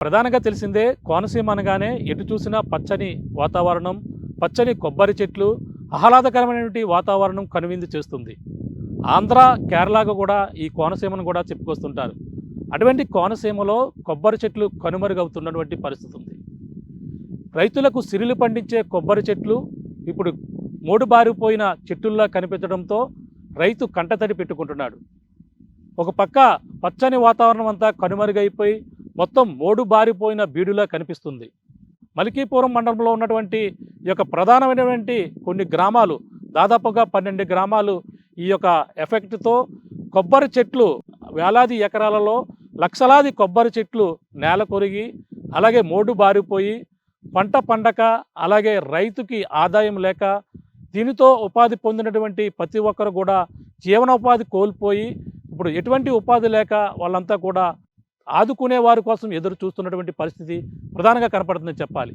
ప్రధానంగా తెలిసిందే కోనసీమ అనగానే ఎటు చూసినా పచ్చని వాతావరణం, పచ్చని కొబ్బరి చెట్లు, ఆహ్లాదకరమైనటువంటి వాతావరణం కనువిందు చేస్తుంది. ఆంధ్ర, కేరళకు కూడా ఈ కోనసీమను కూడా చెప్పుకొస్తుంటారు. అటువంటి కోనసీమలో కొబ్బరి చెట్లు కనుమరుగవుతున్నటువంటి పరిస్థితి ఉంది. రైతులకు సిరులు పండించే కొబ్బరి చెట్లు ఇప్పుడు మోడుబారిపోయిన చెట్టుల్లా కనిపించడంతో రైతు కంటతడి పెట్టుకుంటున్నాడు. ఒక పక్క పచ్చని వాతావరణం అంతా కనుమరుగైపోయి మొత్తం మోడు బారిపోయిన బీడులా కనిపిస్తుంది. మలికీపురం మండలంలో ఉన్నటువంటి ఈ యొక్క ప్రధానమైనటువంటి కొన్ని గ్రామాలు, దాదాపుగా 12 గ్రామాలు ఈ యొక్క ఎఫెక్ట్తో కొబ్బరి చెట్లు వేలాది ఎకరాలలో లక్షలాది కొబ్బరి చెట్లు నేల కొరిగి అలాగే మోడు బారిపోయి పంట పండక అలాగే రైతుకి ఆదాయం లేక దీనితో ఉపాధి పొందినటువంటి ప్రతి ఒక్కరు కూడా జీవనోపాధి కోల్పోయి ఇప్పుడు ఎటువంటి ఉపాధి లేక వాళ్ళంతా కూడా ఆదుకునే వారి కోసం ఎదురు చూస్తున్నటువంటి పరిస్థితి ప్రధానంగా కనపడుతుందని చెప్పాలి.